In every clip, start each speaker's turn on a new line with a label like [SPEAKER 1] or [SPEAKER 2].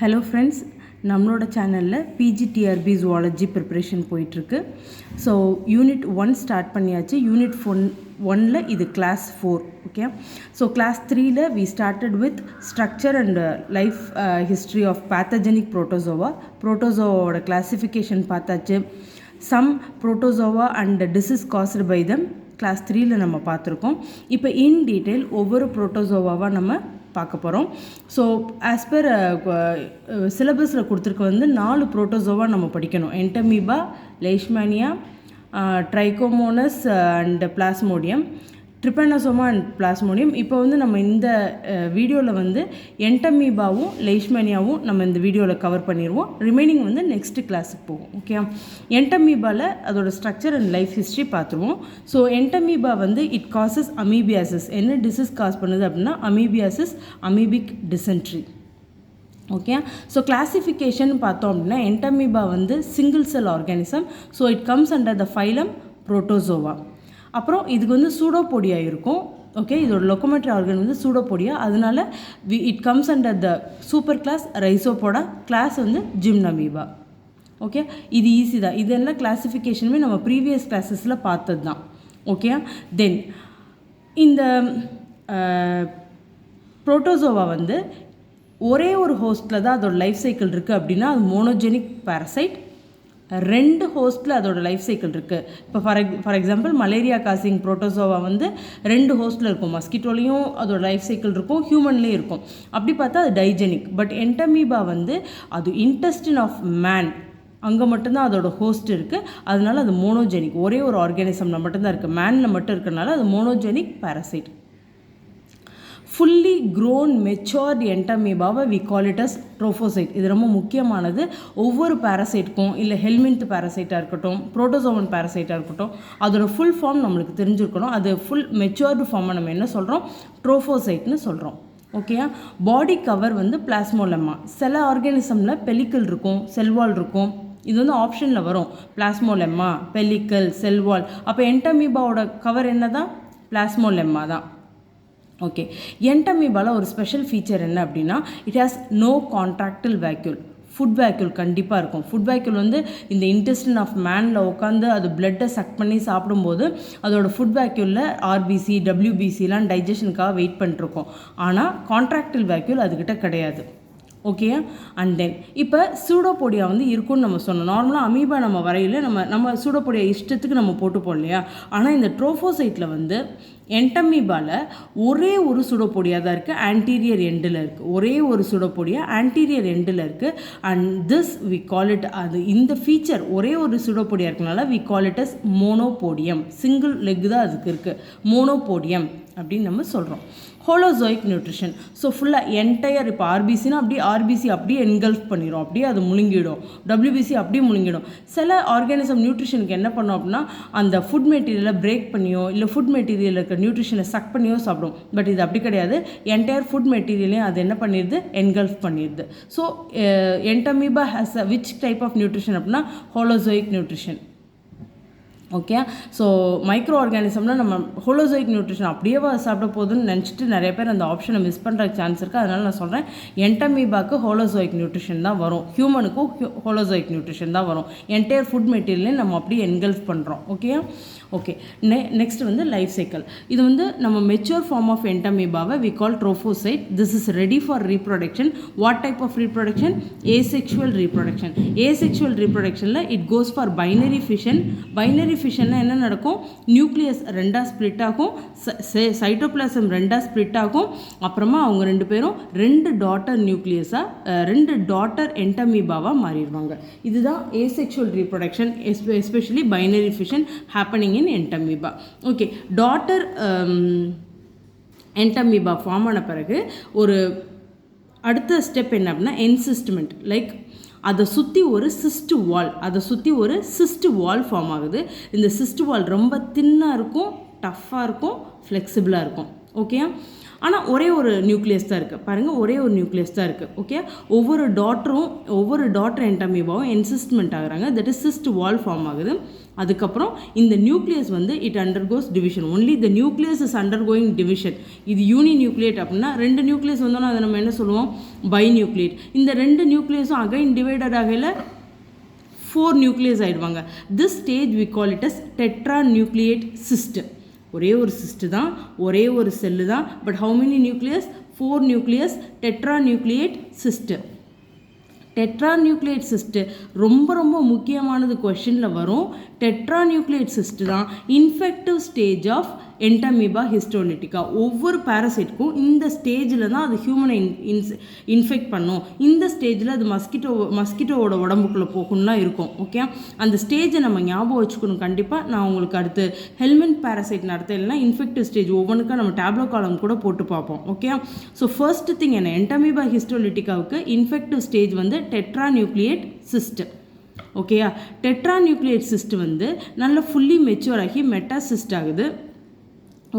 [SPEAKER 1] Hello friends, நம்மளோட சேனலில் PGTRB zoology preparation போயிட்டுருக்கு. ஸோ யூனிட் 1 ஸ்டார்ட் பண்ணியாச்சு. யூனிட் 1ல் இது கிளாஸ் 4. ஓகே, ஸோ கிளாஸ் 3ல் we started with structure and life history of pathogenic protozoa. புரோட்டோசோவாவோட கிளாசிஃபிகேஷன் பார்த்தாச்சு. Some protozoa and disease caused by them class 3ல் நம்ம பார்த்துருக்கோம். இப்போ இன் டீட்டெயில் ஒவ்வொரு புரோட்டோசோவாவாக நம்ம பார்க்க போகிறோம். ஸோ ஆஸ் பர் சிலபஸில் கொடுத்துருக்க 4 புரோட்டோசோவா நம்ம படிக்கணும். Entamoeba, Leishmania, Trichomonas and Plasmodium, Trypanosoma and Plasmodium. இப்போ நம்ம இந்த வீடியோவில் என்டமீபாவும் லைஷ்மேனியாவும் நம்ம இந்த வீடியோவில் கவர் பண்ணிடுவோம். ரிமைனிங் நெக்ஸ்ட் கிளாஸுக்கு போகும். ஓகே, என்டமீபாவில் அதோட ஸ்ட்ரக்சர் அண்ட் லைஃப் ஹிஸ்ட்ரி பார்த்துருவோம். So Entamoeba it causes amoebiasis. என்ன டிசீஸ் காஸ் பண்ணுது அப்படின்னா amoebiasis, amoebic dysentery. Okay, so classification பார்த்தோம் அப்படின்னா Entamoeba single cell organism. So it comes under the phylum protozoa. அப்புறம் இதுக்கு சூடோபோடியா இருக்கும். ஓகே, இதோட லொக்கோமோட்டரி ஆர்கன் சூடோபோடியா. அதனால it comes under the super class Rhizopoda. Class Gymnamoeba. Okay, இது easy தான். இது எல்லாம் கிளாசிஃபிகேஷனுமே நம்ம ப்ரீவியஸ் கிளாஸஸில் பார்த்தது தான். ஓகே, தென் இந்த புரோட்டோசோவா ஒரே ஒரு ஹோஸ்ட்டில் தான் அதோட லைஃப் சைக்கிள் இருக்குது அப்படின்னா அது மோனோஜெனிக் பேரசைட். 2 ஹோஸ்ட்டில் அதோட லைஃப் சைக்கிள் இருக்குது. இப்போ for example malaria causing protozoa 2 ஹோஸ்ட்டில் இருக்கும். மஸ்கிட்டோலையும் அதோட லைஃப் சைக்கிள் இருக்கும், ஹியூமன்லேயும் இருக்கும். அப்படி பார்த்தா அது டைஜெனிக். பட் என்டமீபா அது இன்டெஸ்டின் ஆஃப் மேன், அங்கே மட்டும்தான் அதோட ஹோஸ்ட் இருக்குது. அதனால அது மோனோஜெனிக். ஒரே ஒரு ஆர்கானிசமில் மட்டும்தான் இருக்குது, மேனில் மட்டும் இருக்கிறனால அது monogenic parasite. Fully grown matured என்டமீபாவை we call it as trophozoite. இது ரொம்ப முக்கியமானது. ஒவ்வொரு பேரசைட்டுக்கும், இல்லை ஹெல்மின்த் பேரசைட்டாக இருக்கட்டும், புரோட்டோசோவன் பேரசைட்டாக இருக்கட்டும், அதோட ஃபுல் ஃபார்ம் நம்மளுக்கு தெரிஞ்சிருக்கணும். அது ஃபுல் மெச்சோர்டு ஃபார்மை நம்ம என்ன சொல்கிறோம்? ட்ரோஃபோசைட்னு சொல்கிறோம். Okay, body cover plasmolemma. சில ஆர்கானிசமில் பெலிக்கல் இருக்கும், செல்வால் இருக்கும். இது ஆப்ஷனில் வரும், பிளாஸ்மோலெம்மா, பெலிக்கல், செல்வால். அப்போ என்டமீபாவோட கவர் என்ன தான்? பிளாஸ்மோலெம்மா தான். ஓகே, என்டமீபாவில் ஒரு ஸ்பெஷல் ஃபீச்சர் என்ன அப்படின்னா it has no contractile vacuole. Food vacuole கண்டிப்பாக இருக்கும். ஃபுட் வேக்யூல் இந்த இன்டெஸ்டின் ஆஃப் மேனில் உட்காந்து அது பிளட்டை சக் பண்ணி சாப்பிடும்போது அதோட ஃபுட் வேக்யூலில் ஆர்பிசி, டபிள்யூபிசிலாம் டைஜஷனுக்காக வெயிட் பண்ணிட்டுருக்கோம். ஆனால் கான்ட்ராக்டில் வேக்யூல் அதுக்கிட்ட கிடையாது. ஓகே, அண்ட் தென் இப்போ சூடோபோடியா இருக்குன்னு நம்ம சொன்னோம். நார்மலாக அமீபா நம்ம வரையில் நம்ம சூடோபோடியா இஷ்டத்துக்கு நம்ம போட்டுப்போம் இல்லையா? ஆனால் இந்த ட்ரோஃபோசைட்டில் என்டமீபாவில் ஒரே ஒரு சூடோபோடியா தான் இருக்குது, ஆன்டீரியர் எண்டில் இருக்குது. ஒரே ஒரு சூடோபோடியா ஆன்டீரியர் எண்டில் இருக்குது. And this we call it, அது இந்த ஃபீச்சர் ஒரே ஒரு சூடோபோடியா இருக்கனால we call it as monopodium. Single leg தான் அதுக்கு இருக்குது, மோனோபோடியம் அப்படின்னு நம்ம சொல்கிறோம். Holozoic nutrition. ஸோ ஃபுல்லாக என்டையர், இப்போ ஆர்பிசினா ஆர்பிசி அப்படியே என்கல்ஃப் பண்ணிடும், அப்படியே அது முழுங்கிடும். டபிள்யூபிசி அப்படியே முழுங்கிடும். சில ஆர்கானிசம் நியூட்ரிஷனுக்கு என்ன பண்ணோம் அப்படின்னா அந்த ஃபுட் மெட்டீரியலை பிரேக் பண்ணியோ இல்லை ஃபுட் மெட்டீரியல் இருக்க நியூட்ரிஷனை சக் பண்ணியோ சாப்பிடும். பட் இது அப்படி கிடையாது. என்டையர் ஃபுட் மெட்டீரியலையும் அது என்ன பண்ணிடுது? என்கல்ஃப் பண்ணிடுது. So Entamoeba has which type of nutrition அப்படின்னா holozoic nutrition. Okay, so micro ஆர்கானிசம்னால் நம்ம ஹோலோசோயிக் நியூட்ரிஷன் அப்படியே சாப்பிட போகுதுன்னு நினச்சிட்டு நிறைய பேர் அந்த ஆப்ஷனை மிஸ் பண்ணுற சான்ஸ் இருக்குது. அதனால் நான் சொல்கிறேன், என்டமீபாக்கு ஹோலோசோயிக் நியூட்ரிஷன் தான் வரும், ஹியூமனுக்கும் ஹோலோசோயிக் நியூட்ரிஷன் தான் வரும். என்டையர் ஃபுட் மெட்டீரியலையும் நம்ம அப்படியே என்கல்ஃப் பண்ணுறோம். Okay, next life cycle. இது நம்ம மெச்சூர் ஃபார்ம் ஆஃப் என்டமீபாவை we call trophozoite. This is ready for reproduction. What type of reproduction? Asexual reproduction. Asexual ரீப்ரொடக்ஷனில் it goes for binary fission. Binary ஃபிஷன்னா என்ன நடக்கும்? நியூக்ளியஸ் 2ஆக ஸ்ப்ளிட் ஆகும், சைட்டோபிளாசம் 2ஆக ஸ்ப்ளிட் ஆகும். அப்புறமா அவங்க 2 பேரும் 2 டாட்டர் நியூக்ளியஸாக 2 டாட்டர் என்டமீபாவாக மாறிடுவாங்க. இதுதான் asexual reproduction, especially binary fission happening in Entamoeba. Okay, daughter Entamoeba form ஆன பிறகு ஒரு அடுத்த ஸ்டெப் என்ன அப்படின்னா என்சிஸ்ட்மெண்ட். லைக் அதை சுற்றி ஒரு சிஸ்ட் வால் ஃபார்ம் ஆகுது. இந்த சிஸ்ட் வால் ரொம்ப தின்னாக இருக்கும், டஃப்பாக இருக்கும், ஃப்ளெக்சிபிளாக இருக்கும். ஓகே, ஆனால் ஒரே ஒரு நியூக்ளியஸ் தான் இருக்குது பாருங்கள், ஒரே ஒரு நியூக்ளியஸ் தான் இருக்குது. ஓகே, ஒவ்வொரு டாட்டர் என்டமீபாவும் என்சிஸ்ட்மெண்ட் ஆகுறாங்க, that is cyst wall form ஆகுது. அதுக்கப்புறம் இந்த நியூக்ளியஸ் வந்து it undergoes division. Only the nucleus is undergoing division. இது யூனி நியூக்ளியேட் அப்படின்னா 2 நியூக்ளியஸ் வந்தோன்னா அதை நம்ம என்ன சொல்லுவோம், பை நியூக்ளியேட். இந்த 2 நியூக்ளியஸும் அகைன் டிவைடட் ஆகல 4 நியூக்ளியஸ் ஆகிடுவாங்க. This stage we call it as tetranucleate cyst. ஒரே ஒரு சிஸ்ட் தான், ஒரே ஒரு செல்லு தான், but how many nucleus, 4 nucleus, tetranucleate cyst. Tetranucleate cyst ரொம்ப ரொம்ப முக்கியமானது, கொஷனில் வரும். டெட்ரா நியூக்ளியேட் சிஸ்ட் தான் infective stage of Entamoeba histolytica. ஒவ்வொரு பேரசைட்க்கும் இந்த ஸ்டேஜில் தான் அது ஹியூமனை இன்ஃபெக்ட் பண்ணும். இந்த ஸ்டேஜில் அது மஸ்கிட்டோவோட உடம்புக்குள்ளே போகணும்லாம் இருக்கும். ஓகே, அந்த ஸ்டேஜை நம்ம ஞாபகம் வச்சுக்கணும் கண்டிப்பாக. நான் உங்களுக்கு அடுத்து ஹெல்மெண்ட் பேரசைட் நடத்த இல்லைனா இன்ஃபெக்டிவ் ஸ்டேஜ் ஒவ்வொன்றுக்கும் நம்ம டேப்லோ காலம் கூட போட்டு பார்ப்போம். ஓகே, ஸோ ஃபர்ஸ்ட் திங் என்ன, என்டமீபா ஹிஸ்டோலிட்டிகாவுக்கு இன்ஃபெக்டிவ் ஸ்டேஜ் வந்து டெட்ரா நியூக்ளியேட் சிஸ்ட். ஓகேயா, டெட்ரா நியூக்ளியேட் சிஸ்ட் வந்து நல்லா ஃபுல்லி மெச்சூர் ஆகி மெட்டாசிஸ்ட் ஆகுது.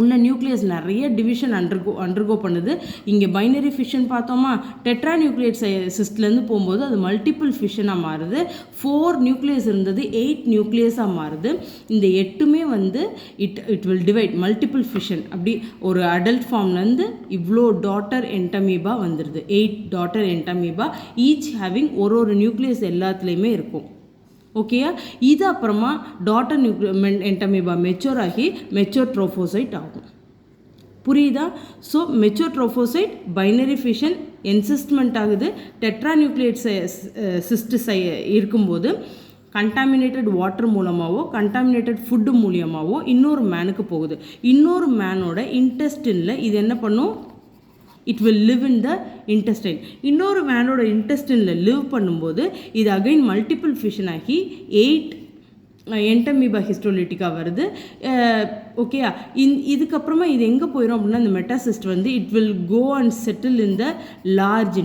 [SPEAKER 1] உள்ள நியூக்ளியஸ் நிறைய டிவிஷன் அண்டர்கோ பண்ணுது. இங்கே பைனரி ஃபிஷன் பார்த்தோமா, டெட்ரா நியூக்ளியேட் சிஸ்ட்லேருந்து போகும்போது அது மல்டிபிள் ஃபிஷனாக மாறுது. 4 நியூக்ளியஸ் இருந்தது 8 நியூக்ளியஸாக மாறுது. இந்த 8மே வந்து it will divide multiple fission. அப்படி ஒரு அடல்ட் ஃபார்ம்லேருந்து இவ்வளோ டாட்டர் என்டமீபா வந்துடுது. 8 டாட்டர் என்டமீபா, ஈச் ஹேவிங் ஒரு நியூக்ளியஸ் எல்லாத்துலேயுமே இருக்கும். ஓகேயா, இது அப்புறமா டாட்டர் என்டமீபா மெச்சூர் ஆகி மெச்சூர் ட்ரோஃபோசைட் ஆகும். புரியுதா? So mature trophozoite, binary fission, encystment ஆகுது. டெட்ரா நியூக்ளியேட் சிஸ்ட் இருக்கும்போது கண்டாமினேட்டட் வாட்டர் மூலமாகவோ கண்டாமினேட்டட் ஃபுட்டு மூலியமாகவோ இன்னொரு மேனுக்கு போகுது. இன்னொரு மேனோட இன்டெஸ்டினில் இது என்ன பண்ணும், it will live in the intestine. இன்னொரு மேனோட இன்டெஸ்டைனில் லிவ் பண்ணும்போது இது அகைன் மல்டிபிள் ஃபிஷன் ஆகி 8 என்டமீபா ஹிஸ்டோலிட்டிகா வருது. ஓகேயா, இதுக்கப்புறமா இது எங்கே போயிடும் அப்படின்னா இந்த மெட்டாசிஸ்ட் வந்து it will go and settle in the large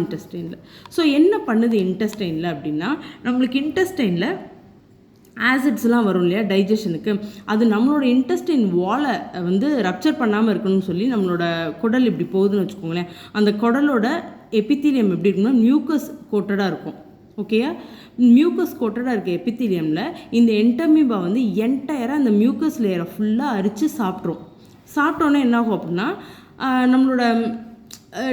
[SPEAKER 1] இன்டெஸ்டைனில். ஸோ என்ன பண்ணுது இன்டெஸ்டைனில் அப்படின்னா, நம்மளுக்கு இன்டெஸ்டைனில் ஆசிட்ஸ்லாம் வரும் இல்லையா டைஜஷனுக்கு, அது நம்மளோட இன்டெஸ்டைன் வாலை வந்து ரப்சர் பண்ணாமல் இருக்கணும்னு சொல்லி நம்மளோட குடல் இப்படி போகுதுன்னு வச்சுக்கோங்களேன். அந்த குடலோட எபித்தீலியம் எப்படி இருக்குன்னா மியூக்கஸ் கோட்டடாக இருக்கும். ஓகேயா, மியூக்கஸ் கோட்டடாக இருக்க எபித்தீலியமில் இந்த என்டமீபா வந்து என்டையராக அந்த மியூக்கஸ் லேயரை ஃபுல்லாக அரித்து சாப்பிட்டோன்னே என்ன ஆகும் அப்படின்னா, நம்மளோட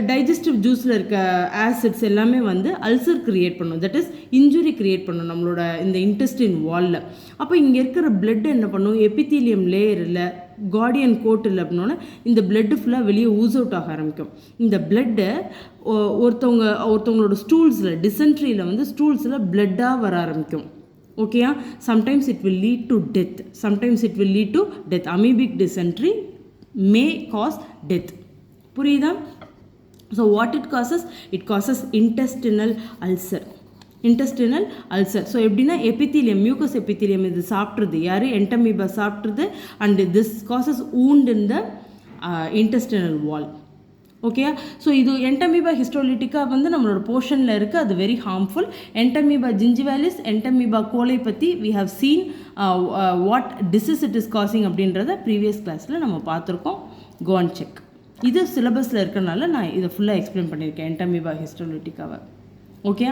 [SPEAKER 1] டைஜஸ்டிவ் ஜூஸில் இருக்க ஆசிட்ஸ் எல்லாமே வந்து அல்சர் க்ரியேட் பண்ணும், தட் இஸ் இன்ஜுரி க்ரியேட் பண்ணும் நம்மளோட இந்த இன்டெஸ்டின் வாலில். அப்போ இங்கே இருக்கிற பிளட் என்ன பண்ணும், எபித்தீலியம் லேயர் இல்லை, கார்டியன் கோட் இல்லை அப்படின்னோடனே இந்த பிளட்டு ஃபுல்லாக வெளியே ஊஸ் அவுட் ஆக ஆரம்பிக்கும். இந்த பிளட்டை ஒருத்தவங்களோட ஸ்டூல்ஸில், டிசென்ட்ரியில் வந்து ஸ்டூல்ஸில் பிளட்டாக வர ஆரம்பிக்கும். ஓகேயா, sometimes it will lead to death. Amoebic dysentery may cause death. புரியுதா? So what it causes intestinal ulcer. So எப்படின்னா எபித்தீலியம், மியூக்கஸ் எபித்தீலியம் இது சாப்பிட்ருது, யார், என்டமீபா சாப்பிட்ருது, and this causes wound in the intestinal wall. Okay, so இது Entamoeba ஹிஸ்டோலிட்டிக்கா வந்து நம்மளோட போர்ஷனில் இருக்குது, அது வெரி ஹார்ம்ஃபுல். என்டமீபா ஜிஞ்சிவாலிஸ், என்டமீபா கோலை பற்றி we have seen what disease it is causing அப்படின்றத ப்ரீவியஸ் கிளாஸில் நம்ம பார்த்துருக்கோம். Go and check. இது சிலபஸில் இருக்கிறனால நான் இதை ஃபுல்லாக எக்ஸ்பிளைன் பண்ணியிருக்கேன் என்டமீபா ஹிஸ்டோலிட்டிக்காவை. ஓகே,